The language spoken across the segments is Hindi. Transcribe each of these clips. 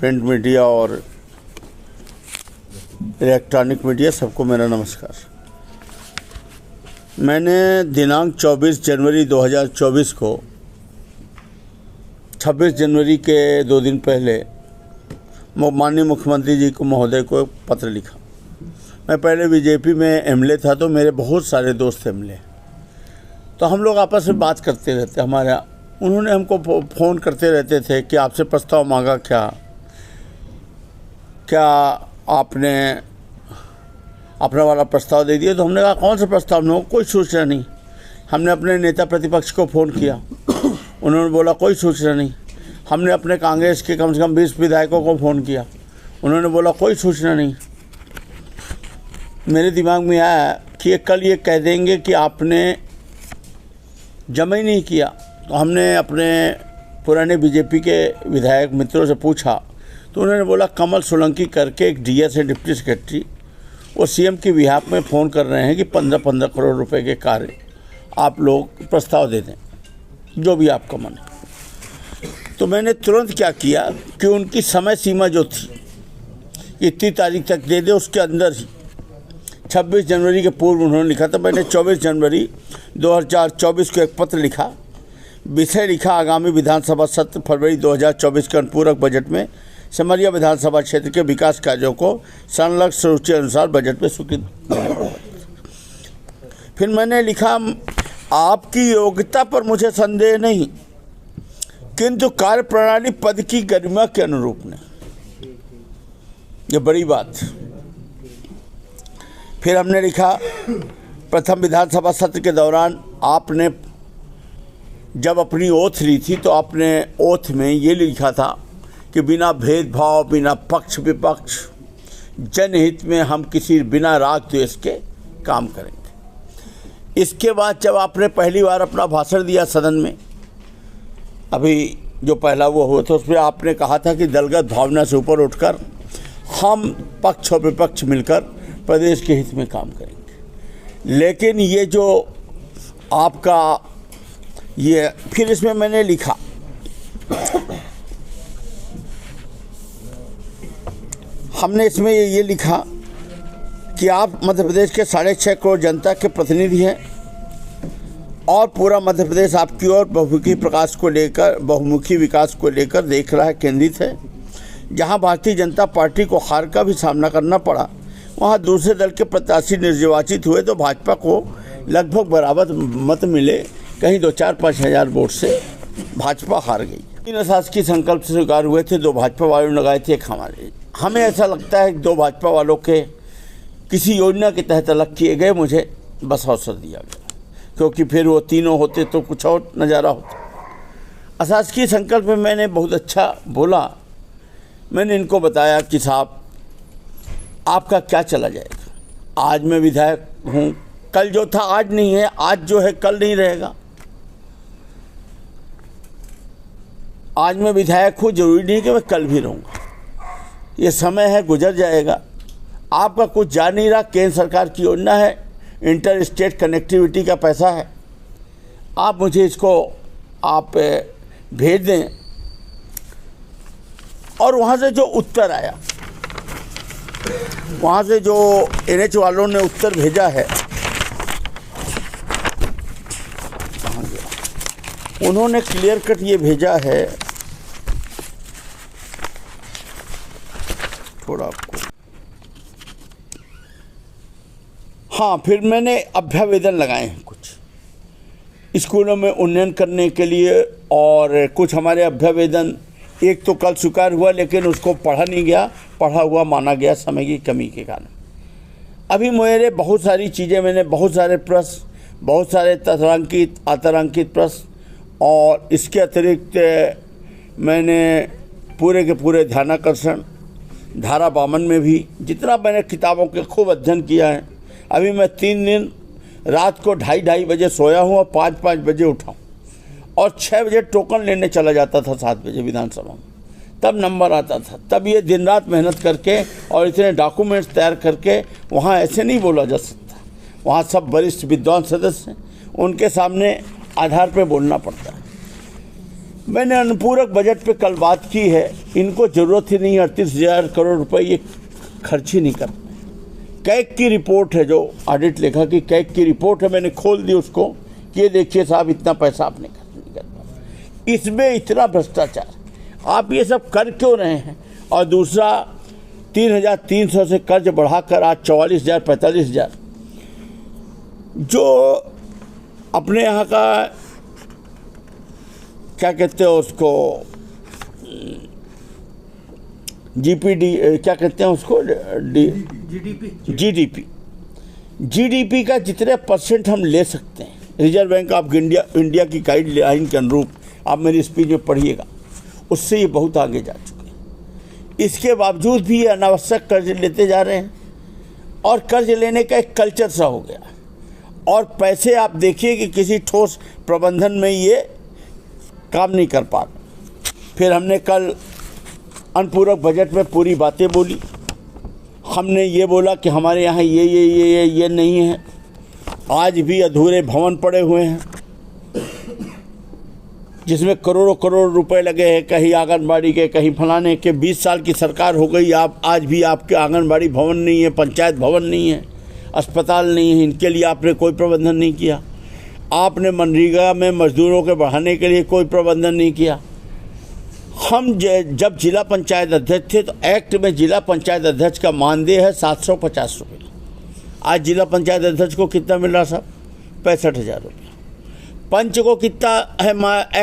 प्रिंट मीडिया और इलेक्ट्रॉनिक मीडिया, सबको मेरा नमस्कार। मैंने दिनांक 24 जनवरी 2024 को 26 जनवरी के 2 दिन पहले माननीय मुख्यमंत्री जी को महोदय को एक पत्र लिखा। मैं पहले बीजेपी में एमएलए था, तो मेरे बहुत सारे दोस्त एमएलए, तो हम लोग आपस में बात करते रहते। उन्होंने हमको फ़ोन करते रहते थे कि आपसे प्रस्ताव मांगा, क्या आपने अपना वाला प्रस्ताव दे दिया? तो हमने कहा कौन सा प्रस्ताव? में कोई सूचना नहीं। हमने अपने नेता प्रतिपक्ष को फ़ोन किया, उन्होंने बोला कोई सूचना नहीं। हमने अपने कांग्रेस के कम से कम 20 विधायकों को फ़ोन किया, उन्होंने बोला कोई सूचना नहीं। मेरे दिमाग में आया कि कल ये कह देंगे कि आपने जमा ही नहीं किया। तो हमने अपने पुराने बीजेपी के विधायक मित्रों से पूछा, तो उन्होंने बोला कमल सोलंकी करके एक डीएस है, डिप्टी सेक्रेटरी, वो सीएम के बिहाफ में फ़ोन कर रहे हैं कि 15-15 करोड़ रुपए के कार्य आप लोग प्रस्ताव दे दें, जो भी आपका मन है। तो मैंने तुरंत क्या किया कि उनकी समय सीमा जो थी इतनी तारीख तक दे दे, उसके अंदर ही 26 जनवरी के पूर्व उन्होंने लिखा था। मैंने 24 जनवरी 2024 को एक पत्र लिखा, विषय लिखा आगामी विधानसभा सत्र फरवरी 2024 के अनुपूरक बजट में सिमरिया विधानसभा क्षेत्र के विकास कार्यों को संलग्न सूची अनुसार बजट में स्वीकृत। फिर मैंने लिखा आपकी योग्यता पर मुझे संदेह नहीं, किंतु कार्य प्रणाली पद की गरिमा के अनुरूप नहीं। ये बड़ी बात। फिर हमने लिखा प्रथम विधानसभा सत्र के दौरान आपने जब अपनी ओथ ली थी, तो आपने ओथ में ये लिखा था कि बिना भेदभाव, बिना पक्ष विपक्ष, जनहित में हम किसी बिना राग द्वेष के काम करेंगे। इसके बाद जब आपने पहली बार अपना भाषण दिया सदन में, अभी जो पहला वो हुआ था, उसमें आपने कहा था कि दलगत भावना से ऊपर उठकर हम पक्ष और विपक्ष मिलकर प्रदेश के हित में काम करेंगे। लेकिन ये जो आपका ये, फिर इसमें मैंने लिखा हमने इसमें ये लिखा कि आप मध्य प्रदेश के 6.5 करोड़ जनता के प्रतिनिधि हैं और पूरा मध्य प्रदेश आपकी ओर बहुमुखी विकास को लेकर देख रहा है, केंद्रित है। जहां भारतीय जनता पार्टी को हार का भी सामना करना पड़ा, वहां दूसरे दल के प्रत्याशी निर्वाचित हुए तो भाजपा को लगभग बराबर मत मिले, कहीं 2-4-5 हज़ार वोट से भाजपा हार गई। 3 अशासकीय संकल्प से स्वीकार हुए थे, 2 भाजपा वालों ने लगाए थे, 1 हमारे। हमें ऐसा लगता है कि 2 भाजपा वालों के किसी योजना के तहत अलग किए गए, मुझे बस अवसर दिया गया, क्योंकि फिर वो तीनों होते तो कुछ और नज़ारा होता। अशासकीय संकल्प में मैंने बहुत अच्छा बोला। मैंने इनको बताया कि साहब आपका क्या चला जाएगा, आज मैं विधायक हूँ, कल जो था आज नहीं है, आज जो है कल नहीं रहेगा। आज मैं विधायक हूँ, जरूरी नहीं कि मैं कल भी रहूँगा। ये समय है, गुजर जाएगा। आपका कुछ जा नहीं रहा, केंद्र सरकार की योजना है, इंटर स्टेट कनेक्टिविटी का पैसा है, आप मुझे इसको आप भेज दें। और वहाँ से जो उत्तर आया, वहाँ से जो एनएच वालों ने उत्तर भेजा है, उन्होंने क्लियर कट ये भेजा है, थोड़ा आपको, हाँ, फिर मैंने अभ्यावेदन लगाए हैं कुछ स्कूलों में उन्नयन करने के लिए, और कुछ हमारे अभ्यावेदन, एक तो कल स्वीकार हुआ लेकिन उसको पढ़ा नहीं गया, पढ़ा हुआ माना गया समय की कमी के कारण। अभी मेरे बहुत सारी चीज़ें, मैंने बहुत सारे प्रश्न, बहुत सारे तथांकित अतारांकित प्रश्न, और इसके अतिरिक्त मैंने पूरे के पूरे ध्यानाकर्षण, धारा 52 में भी जितना मैंने किताबों के खूब अध्ययन किया है। अभी मैं 3 दिन रात को 2:30 बजे सोया हूँ और 5-5 बजे उठा हूँ, और 6 बजे टोकन लेने चला जाता था 7 बजे विधानसभा में, तब नंबर आता था। तब ये दिन रात मेहनत करके और इतने डॉक्यूमेंट्स तैयार करके, वहाँ ऐसे नहीं बोला जा सकता। वहाँ सब वरिष्ठ विद्वान सदस्य हैं, उनके सामने आधार पे बोलना पड़ता है। मैंने अनुपूरक बजट पे कल बात की है। इनको ज़रूरत ही नहीं, 38,000 करोड़ रुपए ये खर्च ही नहीं करते। कैग की रिपोर्ट है, जो ऑडिट लेखा की कैग की रिपोर्ट है, मैंने खोल दी उसको कि ये देखिए साहब, इतना पैसा आपने खर्च नहीं करता। इसमें इतना भ्रष्टाचार, आप ये सब कर क्यों रहे हैं? और दूसरा, 3,300 से कर्ज बढ़ाकर आज 44,000 45,000, जो अपने यहाँ का क्या कहते हैं उसको, जीपीडी क्या कहते हैं उसको, जीडीपी का जितने परसेंट हम ले सकते हैं, रिजर्व बैंक ऑफ इंडिया की गाइडलाइन के अनुरूप, आप मेरी स्पीच में पढ़िएगा, उससे ये बहुत आगे जा चुके हैं। इसके बावजूद भी ये अनावश्यक कर्ज लेते जा रहे हैं और कर्ज लेने का एक कल्चर सा हो गया। और पैसे आप देखिए कि किसी ठोस प्रबंधन में ये काम नहीं कर पा रहे। फिर हमने कल अनुपूरक बजट में पूरी बातें बोली। हमने ये बोला कि हमारे यहाँ ये नहीं है। आज भी अधूरे भवन पड़े हुए हैं जिसमें करोड़ों करोड़ रुपए लगे हैं, कहीं आंगनबाड़ी के, कहीं फलाने के। 20 साल की सरकार हो गई, आप आज भी आपके आंगनबाड़ी भवन नहीं है, पंचायत भवन नहीं है, अस्पताल नहीं है। इनके लिए आपने कोई प्रबंधन नहीं किया। आपने मनरेगा में मजदूरों के बढ़ाने के लिए कोई प्रबंधन नहीं किया। हम जब जिला पंचायत अध्यक्ष थे तो एक्ट में जिला पंचायत अध्यक्ष का मानदेय है 750 रुपये। आज जिला पंचायत अध्यक्ष को कितना मिल रहा साहब? 65,000 रुपये। पंच को कितना है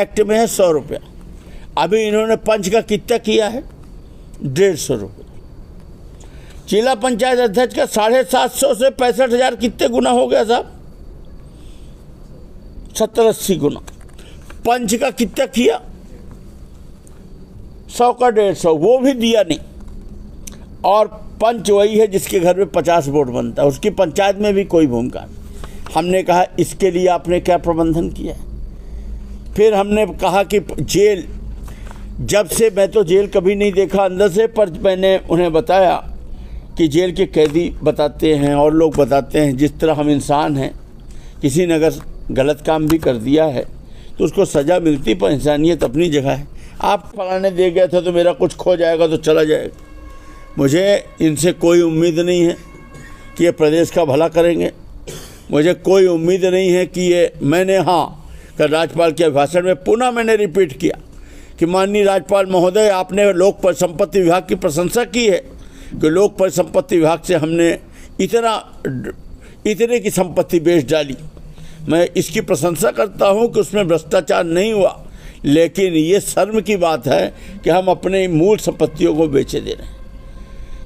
एक्ट में है? 100 रुपया। अभी इन्होंने पंच का कितना किया है? 150 रुपये। जिला पंचायत अध्यक्ष का 750 से 65,000 कितने गुना हो गया साहब? 70-80 गुना। पंच का कितना किया? 100 का 150, वो भी दिया नहीं। और पंच वही है जिसके घर में 50 वोट बनता है, उसकी पंचायत में भी कोई भूमिका नहीं। हमने कहा इसके लिए आपने क्या प्रबंधन किया है? फिर हमने कहा कि जेल, जब से मैं तो जेल कभी नहीं देखा अंदर से, पर मैंने उन्हें बताया कि जेल के कैदी बताते हैं और लोग बताते हैं जिस तरह हम इंसान हैं, किसी ने अगर गलत काम भी कर दिया है तो उसको सज़ा मिलती, पर इंसानियत अपनी जगह है। आप फलाने दे गए थे तो मेरा कुछ खो जाएगा तो चला जाएगा। मुझे इनसे कोई उम्मीद नहीं है कि ये प्रदेश का भला करेंगे। मुझे कोई उम्मीद नहीं है कि ये, मैंने कल राज्यपाल के भाषण में पुनः मैंने रिपीट किया कि माननीय राज्यपाल महोदय, आपने लोक परिसंपत्ति विभाग की प्रशंसा की है कि लोक परिसंपत्ति विभाग से हमने इतने की संपत्ति बेच डाली। मैं इसकी प्रशंसा करता हूं कि उसमें भ्रष्टाचार नहीं हुआ, लेकिन ये शर्म की बात है कि हम अपने मूल संपत्तियों को बेचे दे रहे हैं।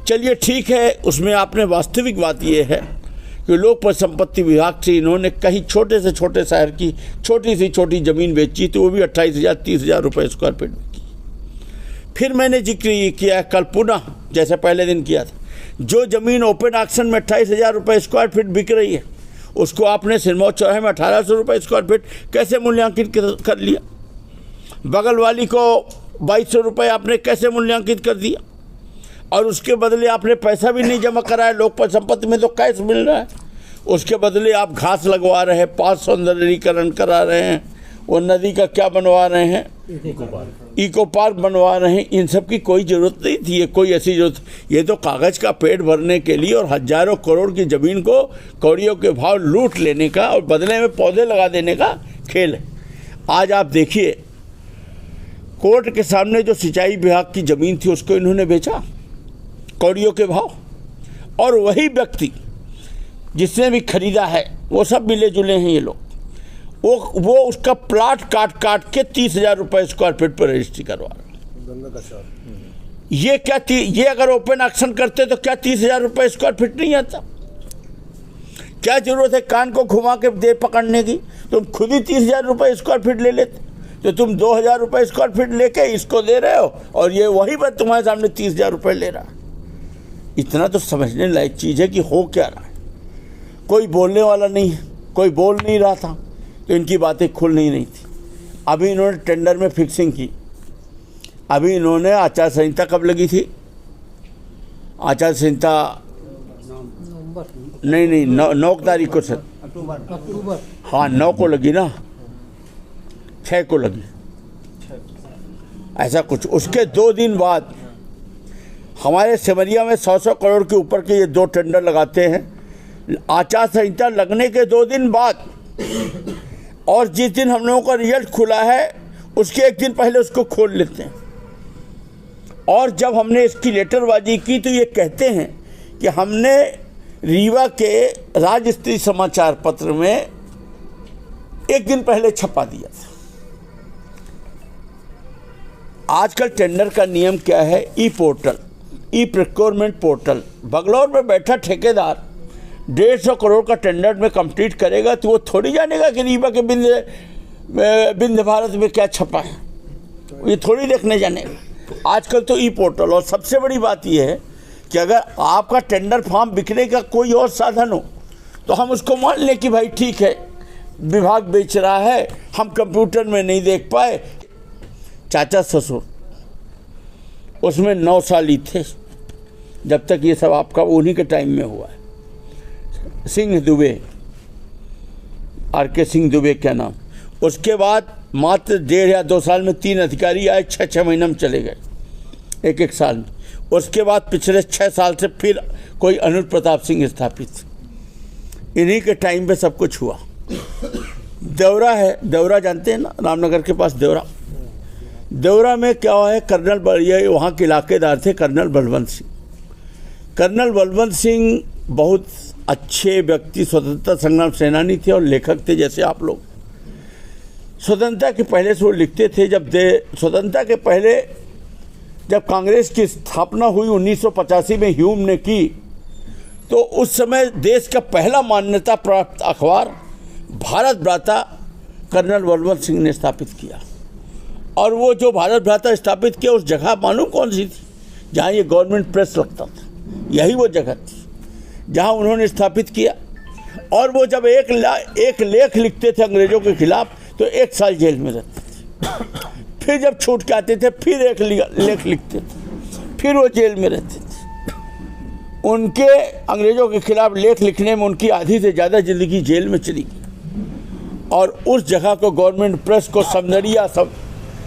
चलिए ठीक है, उसमें आपने वास्तविक बात ये है कि लोक परिसंपत्ति विभाग से इन्होंने कहीं छोटे से छोटे शहर की छोटी से छोटी ज़मीन बेची तो वो भी 28,000 30,000 रुपये स्क्वायर फीट में की। फिर मैंने जिक्र ये किया कल पुनः, जैसे पहले दिन किया था, जो ज़मीन ओपन ऑक्शन में 28,000 रुपये स्क्वायर फीट बिक रही है, उसको आपने सिरमौर चौराहे में 1,800 रुपये स्क्वायर फीट कैसे मूल्यांकित कर लिया? बगल वाली को 2,200 रुपये आपने कैसे मूल्यांकित कर दिया? और उसके बदले आपने पैसा भी नहीं जमा कराया। लोक परिसंपत्ति में तो कैश मिल रहा है, उसके बदले आप घास लगवा रहे हैं, पार्क सौंदर्यीकरण करा रहे हैं, वो नदी का क्या बनवा रहे हैं, इको पार्क बनवा रहे हैं। इन सब की कोई ज़रूरत नहीं थी, ये कोई ऐसी जरूरत, ये तो कागज़ का पेट भरने के लिए और हजारों करोड़ की ज़मीन को कौड़ियों के भाव लूट लेने का और बदले में पौधे लगा देने का खेल है। आज आप देखिए, कोर्ट के सामने जो सिंचाई विभाग की ज़मीन थी उसको इन्होंने बेचा कौड़ियों के भाव, और वही व्यक्ति जिसने भी खरीदा है वो सब मिले जुले हैं ये लोग, वो उसका प्लाट काट के 30,000 रुपये स्क्वायर फीट पर रजिस्ट्री करवा रहा है। ये क्या ये अगर ओपन ऑक्शन करते तो क्या 30,000 रुपये स्क्वायर फीट नहीं आता? क्या जरूरत है कान को घुमा के दे पकड़ने की? तुम खुद ही 30,000 रुपये स्क्वायर फीट ले लेते, तो तुम 2,000 रुपये स्क्वायर फीट लेके इसको दे रहे हो और ये वही बात तुम्हारे सामने 30,000 रुपये ले रहा है। इतना तो समझने लायक चीज़ है कि हो क्या रहा है। कोई बोलने वाला नहीं है, कोई बोल नहीं रहा था तो इनकी बातें खुल नहीं रही थी। अभी इन्होंने टेंडर में फिक्सिंग की, अभी इन्होंने आचार संहिता कब लगी थी? आचार संहिता नहीं 9 तारीख को सर, अक्टूबर, हाँ 9 को लगी ना, 6 को लगी, ऐसा कुछ। उसके 2 दिन बाद हमारे सिमरिया में 100 करोड़ के ऊपर के ये 2 टेंडर लगाते हैं आचार संहिता लगने के 2 दिन बाद, और जिस दिन हम लोगों का रिजल्ट खुला है उसके 1 दिन पहले उसको खोल लेते हैं। और जब हमने इसकी लेटरबाजी की तो ये कहते हैं कि हमने रीवा के राजस्त्री समाचार पत्र में 1 दिन पहले छपा दिया था। आजकल टेंडर का नियम क्या है? E portal, e procurement portal. Bangalore में बैठा ठेकेदार 150 करोड़ का टेंडर में कंप्लीट करेगा तो वो थोड़ी जानेगा कि रीवा के विंध्य भारत में क्या छपा है, ये थोड़ी देखने जानेगा। आजकल तो ई पोर्टल। और सबसे बड़ी बात यह है कि अगर आपका टेंडर फॉर्म बिकने का कोई और साधन हो तो हम उसको मान लें कि भाई ठीक है, विभाग बेच रहा है, हम कंप्यूटर में नहीं देख पाए। चाचा ससुर उसमें 9 साल ही थे जब तक ये सब आपका उन्हीं के टाइम में हुआ है। सिंह दुबे, RK सिंह दुबे क्या नाम। उसके बाद मात्र 1.5 या 2 साल में 3 अधिकारी आए, 6 महीने में चले गए, 1 साल में। उसके बाद पिछले 6 साल से फिर कोई अनुज प्रताप सिंह स्थापित, इन्हीं के टाइम पे सब कुछ हुआ। देवरा है, देवरा जानते हैं ना, रामनगर के पास देवरा। देवरा में क्या हुआ है, कर्नल बढ़िया वहाँ के इलाकेदार थे कर्नल बलवंत सिंह। कर्नल बलवंत सिंह बहुत अच्छे व्यक्ति, स्वतंत्रता संग्राम सेनानी थे और लेखक थे जैसे आप लोग। स्वतंत्रता के पहले से वो लिखते थे। जब स्वतंत्रता के पहले जब कांग्रेस की स्थापना हुई 1985 में ह्यूम ने की, तो उस समय देश का पहला मान्यता प्राप्त अखबार भारत भ्राता कर्नल बलवंत सिंह ने स्थापित किया। और वो जो भारत भ्राता स्थापित किया उस जगह मालूम कौन सी थी? जहाँ ये गवर्नमेंट प्रेस लगता था, यही वो जगह थी जहाँ उन्होंने स्थापित किया। और वो जब एक लेख लिखते थे अंग्रेजों के खिलाफ तो 1 साल जेल में रहते थे। फिर जब छूट के आते थे फिर एक लेख लिखते थे, फिर वो जेल में रहते थे। उनके अंग्रेजों के खिलाफ लेख लिखने में उनकी आधी से ज़्यादा जिंदगी जेल में चली गई। और उस जगह को गवर्नमेंट प्रेस को समदरिया सब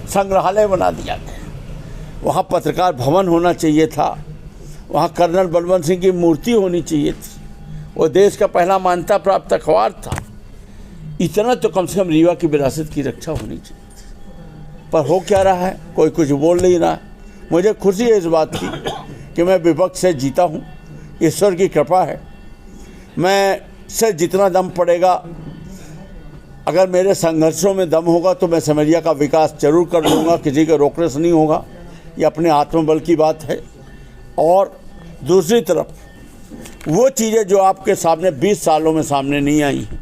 संग्रहालय बना दिया गया। वहाँ पत्रकार भवन होना चाहिए था, वहाँ कर्नल बलवंत सिंह की मूर्ति होनी चाहिए थी। वो देश का पहला मान्यता प्राप्त अखबार था। इतना तो कम से कम रीवा की विरासत की रक्षा होनी चाहिए थी। पर हो क्या रहा है, कोई कुछ बोल नहीं रहा है। मुझे खुशी है इस बात की कि मैं विपक्ष से जीता हूँ, ईश्वर की कृपा है। मैं से जितना दम पड़ेगा, अगर मेरे संघर्षों में दम होगा तो मैं सिमरिया का विकास जरूर कर लूँगा, किसी के रोकने से नहीं होगा। ये अपने आत्मबल की बात है। और दूसरी तरफ वो चीज़ें जो आपके सामने 20 सालों में सामने नहीं आई हैं,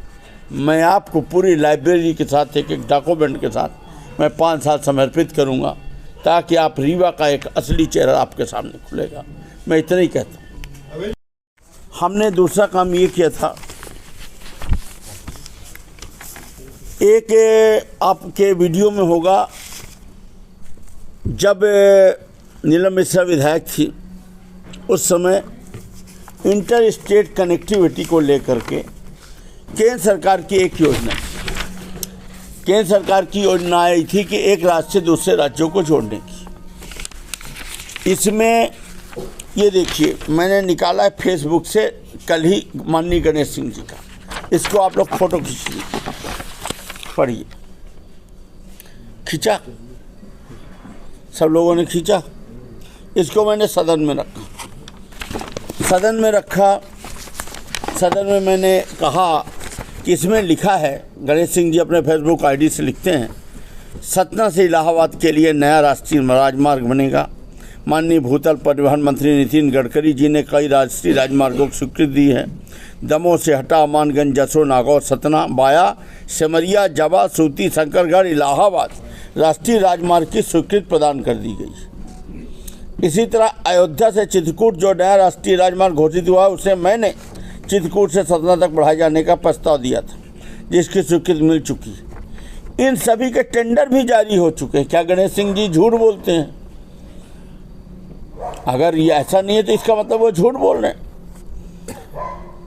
मैं आपको पूरी लाइब्रेरी के साथ एक डॉक्यूमेंट के साथ मैं 5 साल समर्पित करूंगा, ताकि आप रीवा का एक असली चेहरा आपके सामने खुलेगा। मैं इतना ही कहता हूँ। हमने दूसरा काम ये किया था, एक आपके वीडियो में होगा, जब नीलम मिश्रा विधायक थी उस समय इंटर स्टेट कनेक्टिविटी को लेकर के केंद्र सरकार की एक योजना, केंद्र सरकार की योजना आई थी कि एक राज्य से दूसरे राज्यों को जोड़ने की। इसमें ये देखिए, मैंने निकाला है फेसबुक से कल ही माननीय गणेश सिंह जी का। इसको आप लोग फोटो खींच लीजिए, पढ़िए। खींचा, सब लोगों ने खींचा। इसको मैंने सदन में रखा। सदन में मैंने कहा कि इसमें लिखा है, गणेश सिंह जी अपने फेसबुक आईडी से लिखते हैं, सतना से इलाहाबाद के लिए नया राष्ट्रीय राजमार्ग बनेगा। माननीय भूतल परिवहन मंत्री नितिन गडकरी जी ने कई राष्ट्रीय राजमार्गों को स्वीकृति दी है। दमोह से हटा अमानगंज, जसों, नागौर, सतना, बाया सिमरिया, जवा, सूती, शंकरगढ़, इलाहाबाद राष्ट्रीय राजमार्ग की स्वीकृति प्रदान कर दी गई। इसी तरह अयोध्या से चित्रकूट जो नया राष्ट्रीय राजमार्ग घोषित हुआ, उसे मैंने चित्रकूट से सतना तक बढ़ाए जाने का प्रस्ताव दिया था, जिसकी स्वीकृति मिल चुकी है। इन सभी के टेंडर भी जारी हो चुके हैं। क्या गणेश सिंह जी झूठ बोलते हैं? अगर ये ऐसा नहीं है तो इसका मतलब वो झूठ बोल रहे हैं।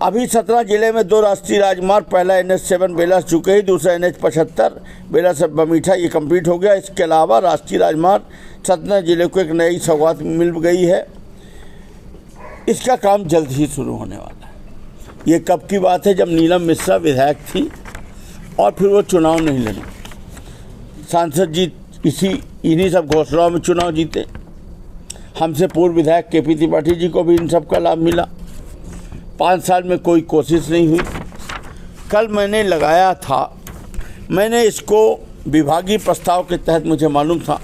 अभी 17 जिले में 2 राष्ट्रीय राजमार्ग, पहला NH7 बेला से चुके, दूसरा NH75 बेला से बमीठा, ये कंप्लीट हो गया। इसके अलावा राष्ट्रीय राजमार्ग 17 जिले को एक नई सौगात मिल गई है। इसका काम जल्द ही शुरू होने वाला है। ये कब की बात है? जब नीलम मिश्रा विधायक थी और फिर वो चुनाव नहीं लड़ी। सांसद जी इन्हीं सब घोषणाओं में चुनाव जीते। हमसे पूर्व विधायक KP त्रिपाठी जी को भी इन सब का लाभ मिला। 5 साल में कोई कोशिश नहीं हुई। कल मैंने लगाया था, मैंने इसको विभागीय प्रस्ताव के तहत मुझे मालूम था,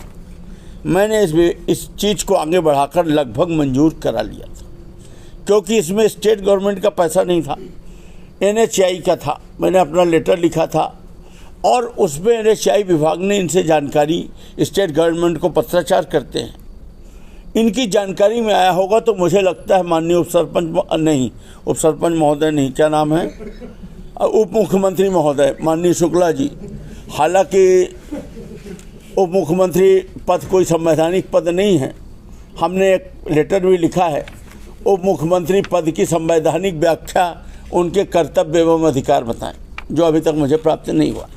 मैंने इस चीज़ को आगे बढ़ाकर लगभग मंजूर करा लिया था, क्योंकि इसमें स्टेट गवर्नमेंट का पैसा नहीं था, NHAI का था। मैंने अपना लेटर लिखा था और उसमें NHAI विभाग ने इनसे जानकारी, स्टेट गवर्नमेंट को पत्राचार करते हैं, इनकी जानकारी में आया होगा। तो मुझे लगता है माननीय उप सरपंच महोदय नहीं, क्या नाम है, उप मुख्यमंत्री महोदय माननीय शुक्ला जी, हालांकि उप मुख्यमंत्री पद कोई संवैधानिक पद नहीं है, हमने एक लेटर भी लिखा है, उप मुख्यमंत्री पद की संवैधानिक व्याख्या उनके कर्तव्य एवं अधिकार बताएं, जो अभी तक मुझे प्राप्त नहीं हुआ।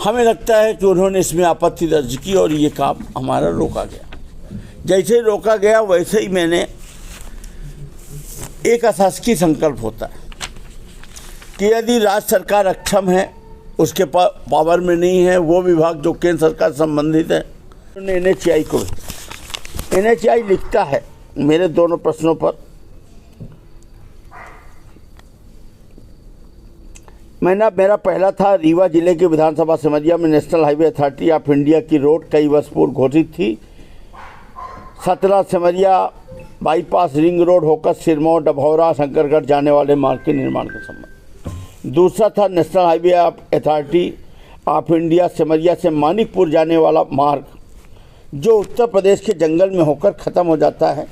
हमें लगता है कि उन्होंने इसमें आपत्ति दर्ज की और ये काम हमारा रोका गया। जैसे रोका गया वैसे ही मैंने, एक अशासकीय संकल्प होता है कि यदि राज्य सरकार अक्षम है, उसके पावर में नहीं है, वो विभाग जो केंद्र सरकार संबंधित है, उन्होंने NHAI को, NHAI लिखता है मेरे दोनों प्रश्नों पर, मेरा पहला था, रीवा जिले के विधानसभा सिमरिया में national highway authority of India की रोड कई वर्ष पूर्व घोषित थी। 17 सिमरिया बाईपास रिंग रोड होकर सिरमौर, डभौरा, शंकरगढ़ जाने वाले मार्ग के निर्माण का संबंध। दूसरा था national highway authority of India Simaria से मानिकपुर जाने वाला मार्ग, जो उत्तर प्रदेश के जंगल में होकर ख़त्म हो जाता है,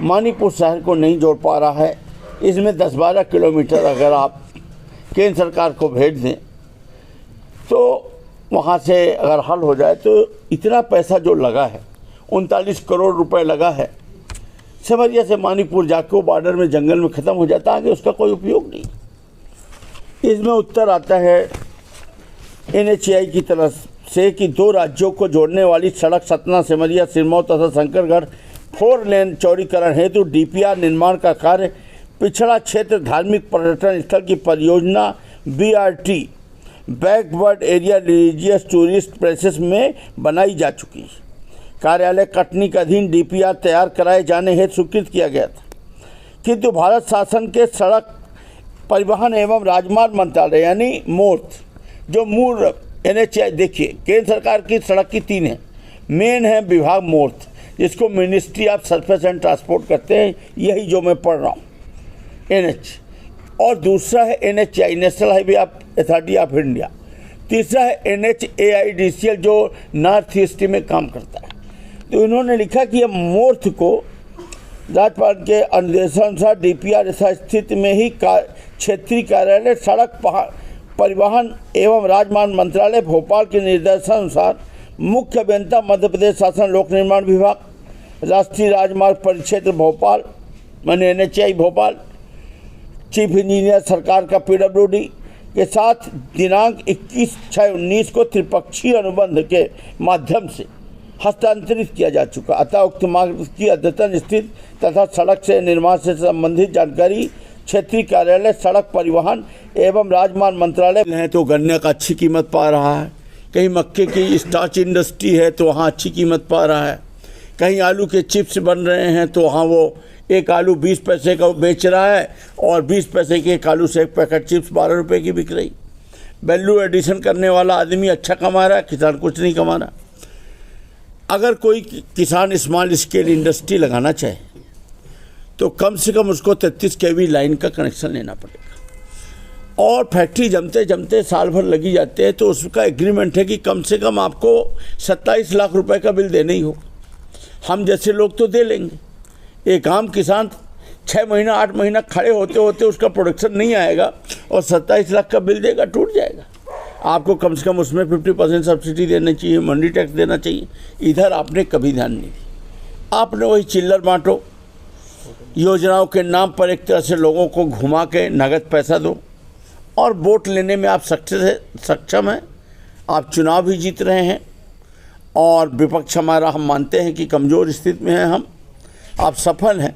मानिकपुर शहर को नहीं जोड़ पा रहा है। इसमें 10-12 किलोमीटर अगर आप केंद्र सरकार को भेज दें तो वहाँ से अगर हल हो जाए, तो इतना पैसा जो लगा है, 39 करोड़ रुपए लगा है, सिमरिया से मानिकपुर जाकर बॉर्डर में जंगल में ख़त्म हो जाता है, उसका कोई उपयोग नहीं। इसमें उत्तर आता है NHAI की तरफ से कि 2 राज्यों को जोड़ने वाली सड़क सतना, सिमरिया, सिरमौर तथा शंकरगढ़ 4 लेन चौड़ीकरण हेतु DPR निर्माण का कार्य पिछड़ा क्षेत्र धार्मिक पर्यटन स्थल की परियोजना BRT backward area religious tourist places में बनाई जा चुकी है। कार्यालय कटनी के अधीन DPR तैयार कराए जाने हेतु स्वीकृत किया गया था, किंतु भारत शासन के सड़क परिवहन एवं राजमार्ग मंत्रालय यानी मोर्थ, जो मूल NHAI, देखिए केंद्र सरकार की सड़क की 3 है, मेन है विभाग मोर्थ, जिसको ministry of surface and transport करते हैं, यही जो मैं पढ़ रहा हूँ NH, और दूसरा है NHAI national highway authority of India, तीसरा है NHAIDCL जो नॉर्थ ईस्ट में काम करता है। तो इन्होंने लिखा कि यह मोर्थ को राज्यपाल के निर्देशानुसार DPR स्थित में ही क्षेत्रीय कार्यालय सड़क परिवहन एवं राजमार्ग मंत्रालय भोपाल के निर्देशानुसार मुख्य अभियंता मध्य प्रदेश शासन लोक निर्माण विभाग, राष्ट्रीय राजमार्ग परिक्षेत्र भोपाल माने NHAI भोपाल, चीफ इंजीनियर सरकार का PWD के साथ दिनांक 21/6/19 को त्रिपक्षीय अनुबंध के माध्यम से हस्तांतरित किया जा चुका। अतः उक्त मार्ग की अद्यतन स्थिति तथा सड़क से निर्माण से संबंधित जानकारी क्षेत्रीय कार्यालय सड़क परिवहन एवं राजमार्ग मंत्रालय है। तो गन्ने का अच्छी कीमत पा रहा है, कहीं मक्के की स्टार्च इंडस्ट्री है तो वहाँ अच्छी कीमत पा रहा है, कहीं आलू के चिप्स बन रहे हैं तो वहाँ वो एक आलू 20 पैसे का बेच रहा है और 20 पैसे के एक आलू से एक पैकेट चिप्स 12 रुपये की बिक रही। वैल्यू एडिशन करने वाला आदमी अच्छा कमा रहा है, किसान कुछ नहीं कमा रहा। अगर कोई किसान स्मॉल स्केल इंडस्ट्री लगाना चाहे तो कम से कम उसको 33 kV लाइन का कनेक्शन लेना पड़ेगा, और फैक्ट्री जमते जमते साल भर लगी जाते हैं, तो उसका एग्रीमेंट है कि कम से कम आपको 27 लाख रुपए का बिल देना ही होगा। हम जैसे लोग तो दे लेंगे, एक आम किसान 6 महीना 8 महीना खड़े होते होते उसका प्रोडक्शन नहीं आएगा और 27 लाख का बिल देगा, टूट जाएगा। आपको कम से कम उसमें 50% सब्सिडी देना चाहिए, मंडी टैक्स देना चाहिए। इधर आपने कभी ध्यान नहीं दिया, आपने वही चिल्लर बांटो, योजनाओं के नाम पर एक तरह से लोगों को घुमा के नगद पैसा दो और वोट लेने में आप सक्षम हैं। आप चुनाव भी जीत रहे हैं और विपक्ष हमारा, हम मानते हैं कि कमज़ोर स्थिति में है हम, आप सफल हैं।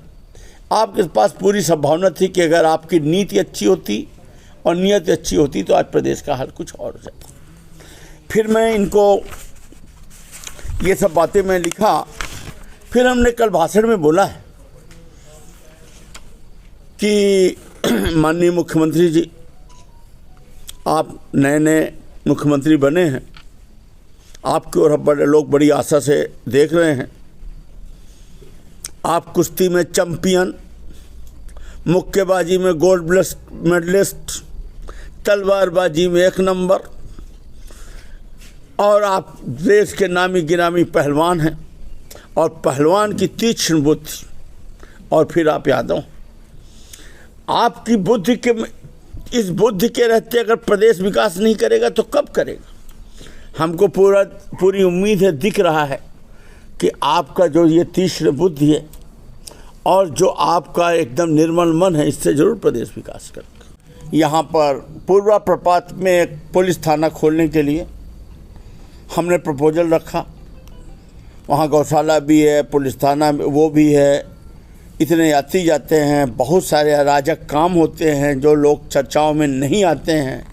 आपके पास पूरी संभावना थी कि अगर आपकी नीति अच्छी होती और नीयत अच्छी होती तो आज प्रदेश का हाल कुछ और हो जाता। फिर मैं इनको ये सब बातें मैं लिखा। फिर हमने कल भाषण में बोला है कि माननीय मुख्यमंत्री जी, आप नए नए मुख्यमंत्री बने हैं, आपकी ओर बड़े लोग बड़ी आशा से देख रहे हैं। आप कुश्ती में चैंपियन, मुक्केबाजी में गोल्ड मेडलिस्ट, तलवारबाजी में 1 नंबर और आप देश के नामी गिरामी पहलवान हैं और पहलवान की तीक्ष्ण बुद्धि। और फिर आप यादव, आपकी बुद्धि के, इस बुद्धि के रहते अगर प्रदेश विकास नहीं करेगा तो कब करेगा? हमको पूरी उम्मीद है, दिख रहा है कि आपका जो ये तीक्ष्ण बुद्धि है और जो आपका एकदम निर्मल मन है, इससे जरूर प्रदेश विकास करेगा। यहाँ पर पूर्वा प्रपात में एक पुलिस थाना खोलने के लिए हमने प्रपोजल रखा। वहाँ गौशाला भी है, पुलिस थाना वो भी है। इतने यात्री जाते हैं, बहुत सारे अराजक काम होते हैं जो लोग चर्चाओं में नहीं आते हैं।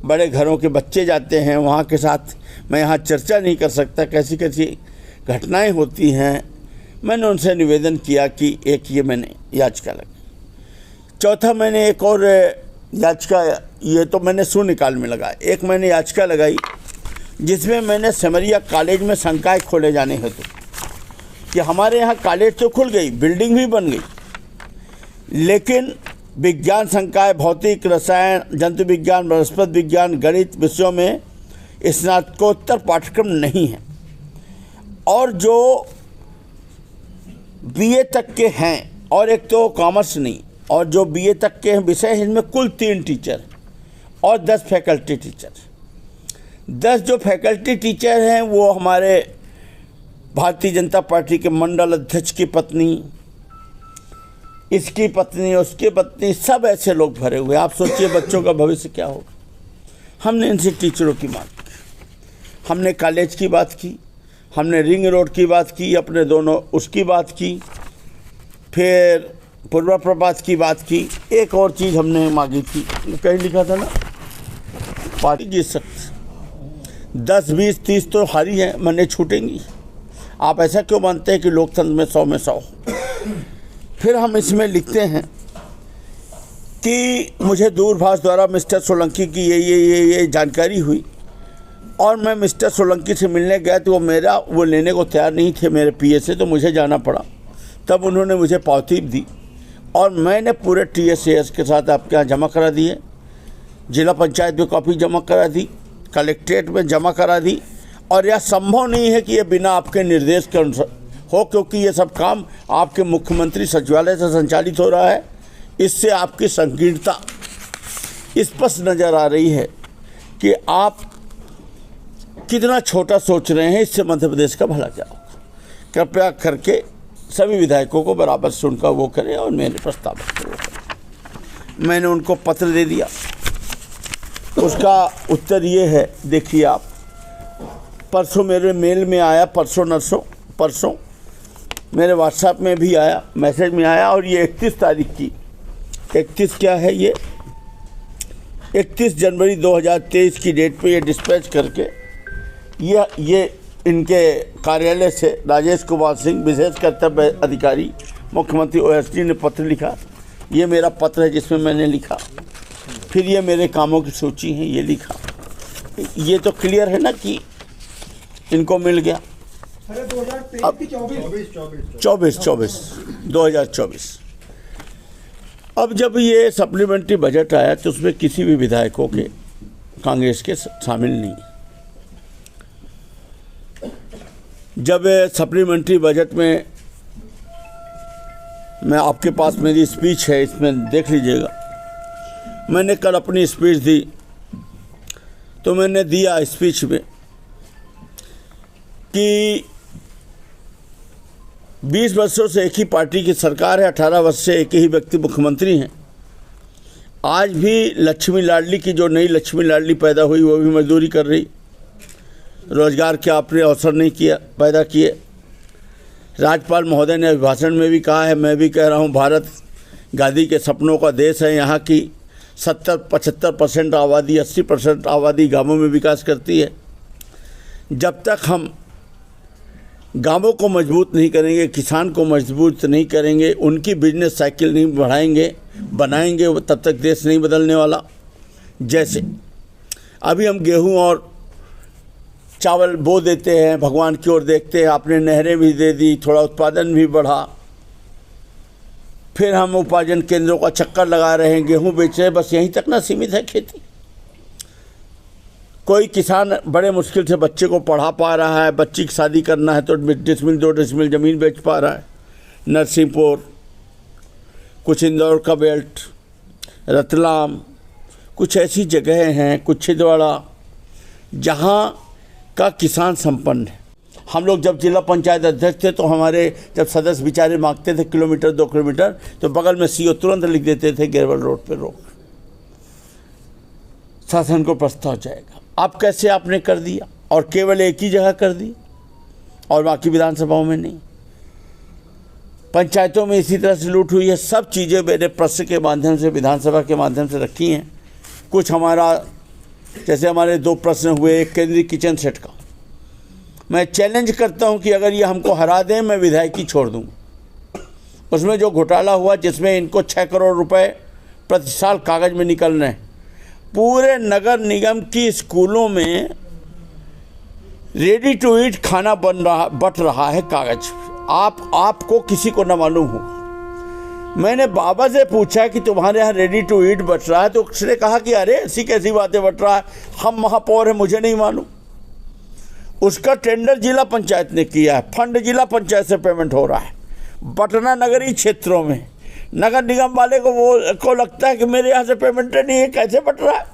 बड़े घरों के बच्चे जाते हैं, वहाँ के साथ मैं यहाँ चर्चा नहीं कर सकता, कैसी कैसी घटनाएं होती हैं। मैंने उनसे निवेदन किया कि एक ये मैंने याचिका लगाई। चौथा मैंने एक और याचिका, ये तो मैंने शून्यकाल में लगाया, एक मैंने याचिका लगाई जिसमें मैंने सिमरिया कॉलेज में शंकाएं खोले जाने हेतु कि हमारे यहाँ कॉलेज तो खुल गई, बिल्डिंग भी बन गई, लेकिन विज्ञान संकाय, भौतिक, रसायन, जंतु विज्ञान, वनस्पति विज्ञान, गणित विषयों में स्नातकोत्तर पाठ्यक्रम नहीं है। और जो बीए तक के हैं, और एक तो कॉमर्स नहीं, और जो बीए तक के विषय हैं इनमें कुल 3 टीचर और 10 फैकल्टी टीचर। 10 जो फैकल्टी टीचर हैं वो हमारे भारतीय जनता पार्टी के मंडल अध्यक्ष की पत्नी, इसकी पत्नी, उसकी पत्नी, सब ऐसे लोग भरे हुए। आप सोचिए बच्चों का भविष्य क्या होगा। हमने इनसे टीचरों की मांग की, हमने कॉलेज की बात की, हमने रिंग रोड की बात की, अपने दोनों उसकी बात की, फिर पूर्वा प्रपात की बात की। एक और चीज़ हमने मांगी थी, कहीं लिखा था ना, पार्टी जीत सकती, 10, 20, 30 तो हारी हैं, मने छूटेंगी। आप ऐसा क्यों मानते हैं कि लोकतंत्र में 100 में 100? फिर हम इसमें लिखते हैं कि मुझे दूरभाष द्वारा मिस्टर सोलंकी की ये जानकारी हुई और मैं मिस्टर सोलंकी से मिलने गया तो वो लेने को तैयार नहीं थे मेरे पीए से, तो मुझे जाना पड़ा। तब उन्होंने मुझे पावती दी और मैंने पूरे TSAS के साथ आपके यहाँ जमा करा दिए, जिला पंचायत में कॉपी जमा करा दी, कलेक्ट्रेट में जमा करा दी। और यह संभव नहीं है कि ये बिना आपके निर्देश के अनुसार हो, क्योंकि ये सब काम आपके मुख्यमंत्री सचिवालय से संचालित हो रहा है। इससे आपकी संकीर्णता स्पष्ट नज़र आ रही है कि आप कितना छोटा सोच रहे हैं। इससे मध्य प्रदेश का भला क्या होगा। कृपया करके सभी विधायकों को बराबर से उनका वो करें और मेरे प्रस्ताव को वो करें। मैंने उनको पत्र दे दिया, उसका उत्तर ये है, देखिए आप, परसों मेरे मेल में आया, परसों मेरे व्हाट्सएप में भी आया, मैसेज में आया। और ये 31 तारीख की, 31 क्या है ये, 31 जनवरी 2023 की डेट पे ये डिस्पैच करके ये इनके कार्यालय से राजेश कुमार सिंह, विशेष कर्तव्य अधिकारी, मुख्यमंत्री OSD ने पत्र लिखा। ये मेरा पत्र है जिसमें मैंने लिखा। फिर ये मेरे कामों की सूची है, ये लिखा। ये तो क्लियर है ना कि इनको मिल गया। 2024 अब जब ये सप्लीमेंट्री बजट आया तो उसमें किसी भी विधायकों के, कांग्रेस के शामिल नहीं। जब सप्लीमेंट्री बजट में, मैं आपके पास मेरी स्पीच है, इसमें देख लीजिएगा, मैंने कल अपनी स्पीच दी तो मैंने दिया स्पीच में कि 20 वर्षों से एक ही पार्टी की सरकार है, 18 वर्ष से एक ही व्यक्ति मुख्यमंत्री हैं। आज भी लक्ष्मी लाडली की जो नई लक्ष्मी लाडली पैदा हुई वो भी मजदूरी कर रही, रोजगार के आपने अवसर नहीं किया पैदा किए। राज्यपाल महोदय ने अभिभाषण में भी कहा है, मैं भी कह रहा हूँ, भारत गांधी के सपनों का देश है। यहाँ की 70-75% आबादी, 80% आबादी गांवों में विकास करती है। जब तक हम गांवों को मजबूत नहीं करेंगे, किसान को मजबूत नहीं करेंगे, उनकी बिजनेस साइकिल नहीं बनाएंगे, तब तक देश नहीं बदलने वाला। जैसे अभी हम गेहूं और चावल बो देते हैं, भगवान की ओर देखते हैं, आपने नहरें भी दे दी, थोड़ा उत्पादन भी बढ़ा, फिर हम उपार्जन केंद्रों का चक्कर लगा रहे हैं, गेहूं बेच रहे हैं, बस यहीं तक ना सीमित है खेती। कोई किसान बड़े मुश्किल से बच्चे को पढ़ा पा रहा है, बच्ची की शादी करना है तो डिसमिल 2 डिसमिल ज़मीन बेच पा रहा है। नरसिंहपुर, कुछ इंदौर का बेल्ट, रतलाम, कुछ ऐसी जगहें हैं, कुछ छिंदवाड़ा, जहाँ का किसान संपन्न है। हम लोग जब जिला पंचायत अध्यक्ष थे तो हमारे जब सदस्य बेचारे मांगते थे किलोमीटर 2 किलोमीटर, तो बगल में सीओ तुरंत लिख देते थे गेरवल रोड पे रोक, शासन को प्रस्ताव जाएगा। अब कैसे आपने कर दिया, और केवल एक ही जगह कर दी और बाकी विधानसभाओं में नहीं। पंचायतों में इसी तरह से लूट हुई है। सब चीज़ें मैंने प्रश्न के माध्यम से, विधानसभा के माध्यम से रखी हैं। कुछ हमारा, जैसे हमारे 2 प्रश्न हुए, एक केंद्रीय किचन सेट का, मैं चैलेंज करता हूं कि अगर ये हमको हरा दें, मैं विधायकी छोड़ दूंगा। उसमें जो घोटाला हुआ, जिसमें इनको 6 करोड़ रुपए प्रति साल कागज में निकल रहे हैं, पूरे नगर निगम की स्कूलों में रेडी टू ईट खाना बट रहा है कागज। आपको किसी को न मालूम हो। मैंने बाबा से पूछा कि तुम्हारे यहाँ रेडी टू ईट बट रहा है, तो उसने कहा कि अरे ऐसी कैसी बातें बट रहा है, हम महापौर हैं, मुझे नहीं मालूम। उसका टेंडर जिला पंचायत ने किया है, फंड जिला पंचायत से पेमेंट हो रहा है। बटना नगरीय क्षेत्रों में नगर निगम वाले को लगता है कि मेरे यहाँ से पेमेंट नहीं है, कैसे बट रहा है,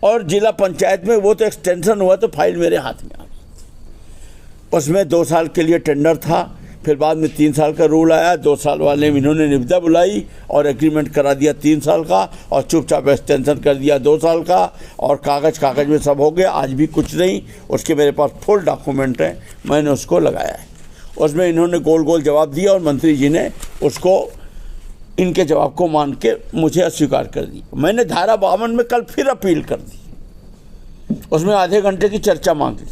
और जिला पंचायत में वो तो एक्सटेंशन हुआ तो फाइल मेरे हाथ में आ गई। उसमें 2 साल के लिए टेंडर था, फिर बाद में 3 साल का रूल आया। 2 साल वाले में इन्होंने निविदा बुलाई और एग्रीमेंट करा दिया 3 साल का, और चुपचाप एक्सटेंशन कर दिया 2 साल का, और कागज में सब हो गया। आज भी कुछ नहीं, उसके मेरे पास फुल डॉक्यूमेंट है, मैंने उसको लगाया है। उसमें इन्होंने गोल गोल जवाब दिया और मंत्री जी ने उसको, इनके जवाब को मान के मुझे अस्वीकार कर दिया। मैंने धारा 52 में कल फिर अपील कर दी, उसमें आधे घंटे की चर्चा मांगी।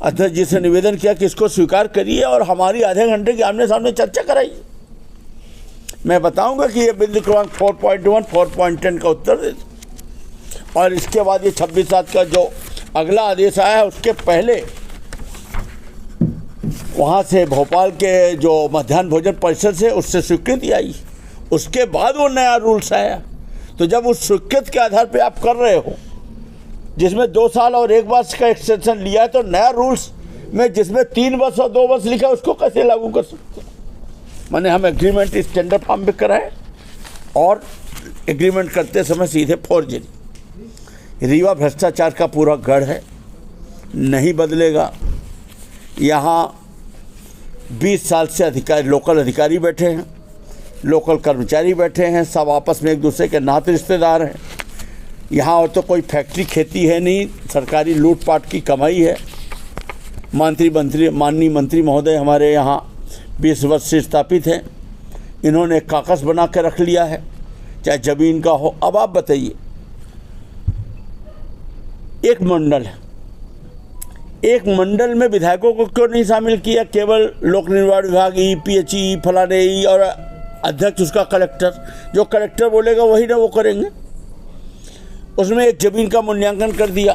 अध्यक्ष जी से निवेदन किया कि इसको स्वीकार करिए और हमारी आधे घंटे की आमने सामने चर्चा कराइए। मैं बताऊंगा कि ये बिंदु क्रमांक 4.1 4.10 का उत्तर दे, और इसके बाद ये 26/7 का जो अगला आदेश आया है, उसके पहले वहाँ से भोपाल के जो मध्याह्न भोजन परिषद से उससे स्वीकृति आई, उसके बाद वो नया रूल्स आया। तो जब उस स्वीकृति के आधार पे आप कर रहे हो, जिसमें 2 साल और 1 वर्ष का एक्सटेंशन लिया है, तो नया रूल्स में जिसमें 3 वर्ष और 2 वर्ष लिखा है, उसको कैसे लागू कर सकते हैं? मैंने हम एग्रीमेंट इस टेंडर फॉर्म पे कराए, और एग्रीमेंट करते समय सीधे फोर्जरी। रीवा भ्रष्टाचार का पूरा गढ़ है, नहीं बदलेगा। यहाँ 20 साल से लोकल अधिकारी बैठे हैं, लोकल कर्मचारी बैठे हैं, सब आपस में एक दूसरे के नाते रिश्तेदार हैं। यहाँ और तो कोई फैक्ट्री खेती है नहीं, सरकारी लूटपाट की कमाई है। माननीय मंत्री महोदय हमारे यहाँ 20 वर्ष से स्थापित हैं, इन्होंने काकस बना के रख लिया है, चाहे जमीन का हो। अब आप बताइए, एक मंडल है, एक मंडल में विधायकों को क्यों नहीं शामिल किया? केवल लोक निर्माण विभाग, PHE, फलाने ई, और अध्यक्ष उसका कलेक्टर, जो कलेक्टर बोलेगा वही ना वो करेंगे। उसमें एक ज़मीन का मूल्यांकन कर दिया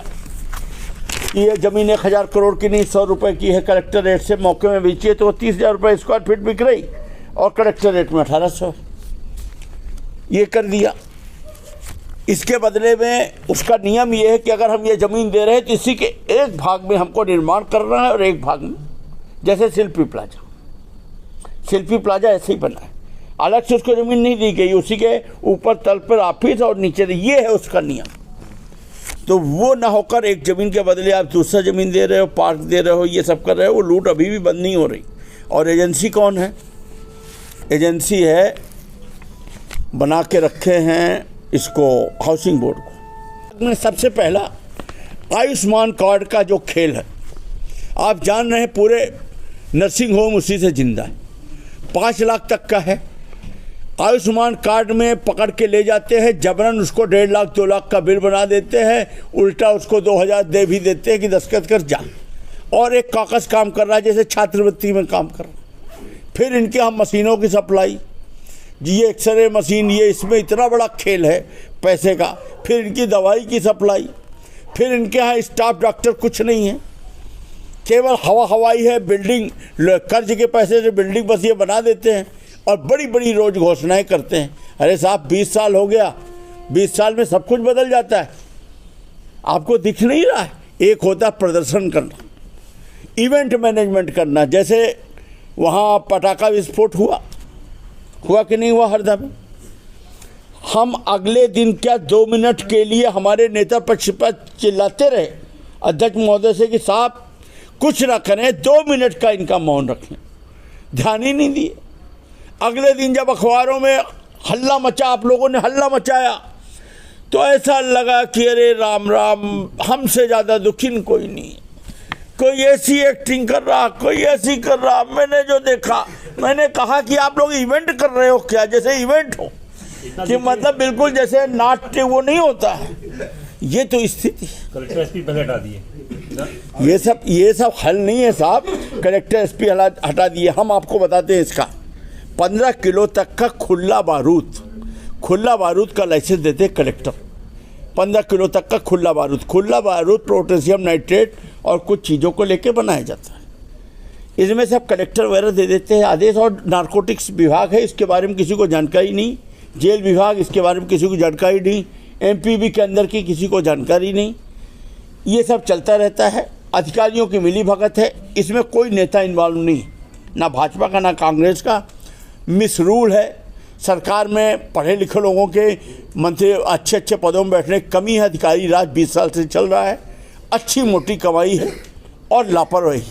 कि ये ज़मीन 1000 करोड़ की नहीं 100 रुपये की है, कलेक्टर रेट से मौके में बेचिए तो 30,000 रुपये स्क्वायर फीट बिक रही, और कलेक्टर रेट में 1800 ये कर दिया। इसके बदले में उसका नियम ये है कि अगर हम ये ज़मीन दे रहे हैं तो इसी के एक भाग में हमको निर्माण करना है और एक भाग में, जैसे शिल्पी प्लाजा ऐसे ही बना है, अलग से उसको ज़मीन नहीं दी गई, उसी के ऊपर तल पर ऑफिस और नीचे, ये है उसका नियम। तो वो ना होकर एक ज़मीन के बदले आप दूसरा ज़मीन दे रहे हो, पार्क दे रहे हो, ये सब कर रहे हो, वो लूट अभी भी बंद नहीं हो रही। और एजेंसी कौन है? एजेंसी है, बना के रखे हैं इसको हाउसिंग बोर्ड को। सबसे पहला आयुष्मान कार्ड का जो खेल है, आप जान रहे हैं पूरे नर्सिंग होम उसी से जिंदा है। 5 लाख तक का है। आयुष्मान कार्ड में पकड़ के ले जाते हैं, जबरन उसको 1.5 लाख 2 लाख का बिल बना देते हैं, उल्टा उसको 2000 दे भी देते हैं कि दस्तखत कर जा, और एक कागज काम कर रहा है जैसे छात्रवृत्ति में काम कर रहा है। फिर इनके यहाँ मशीनों की सप्लाई, ये एक्सरे मशीन, ये इसमें इतना बड़ा खेल है पैसे का। फिर इनकी दवाई की सप्लाई, फिर इनके यहाँ स्टाफ डॉक्टर कुछ नहीं है, केवल हवाई है। बिल्डिंग कर्ज के पैसे से बिल्डिंग बस ये बना देते हैं और बड़ी बड़ी रोज घोषणाएं करते हैं। अरे साहब 20 साल हो गया, 20 साल में सब कुछ बदल जाता है, आपको दिख नहीं रहा है? एक होता है प्रदर्शन करना, इवेंट मैनेजमेंट करना। जैसे वहाँ पटाखा विस्फोट हुआ कि नहीं हुआ हरदा में? हम अगले दिन क्या 2 मिनट के लिए हमारे नेता पक्ष पर चिल्लाते रहे अध्यक्ष महोदय से कि साहब कुछ ना करें, 2 मिनट का इनका मौन रखें, ध्यान ही नहीं दिए। अगले दिन जब अखबारों में हल्ला मचा, आप लोगों ने हल्ला मचाया, तो ऐसा लगा कि अरे राम राम, हमसे ज़्यादा दुखी कोई नहीं। कोई ऐसी एक्टिंग कर रहा, कोई ऐसी कर रहा। मैंने जो देखा, मैंने कहा कि आप लोग इवेंट कर रहे हो क्या? जैसे इवेंट हो कि मतलब बिल्कुल जैसे नाट्य वो नहीं होता है। ये तो स्थिति। कलेक्टर एसपी पहले हटा दिए। ये सब हल नहीं है साहब। कलेक्टर एसपी हटा दिए। हम आपको बताते हैं इसका 15 किलो तक का खुला बारूद का लाइसेंस देते हैं कलेक्टर। 15 किलो तक का खुला बारूद पोटेशियम नाइट्रेट और कुछ चीज़ों को लेके बनाया जाता है। इसमें सब कलेक्टर वगैरह दे देते हैं आदेश। और नारकोटिक्स विभाग है, इसके बारे में किसी को जानकारी नहीं। जेल विभाग, इसके बारे में किसी को जानकारी नहीं। एमपीबी के अंदर की किसी को जानकारी नहीं। ये सब चलता रहता है, अधिकारियों की मिली भगत है। इसमें कोई नेता इन्वॉल्व नहीं, ना भाजपा का ना कांग्रेस का। मिसरूल है। सरकार में पढ़े लिखे लोगों के मंत्री अच्छे पदों में बैठने की कमी है। अधिकारी राज 20 साल से चल रहा है। अच्छी मोटी कमाई है और लापरवाही।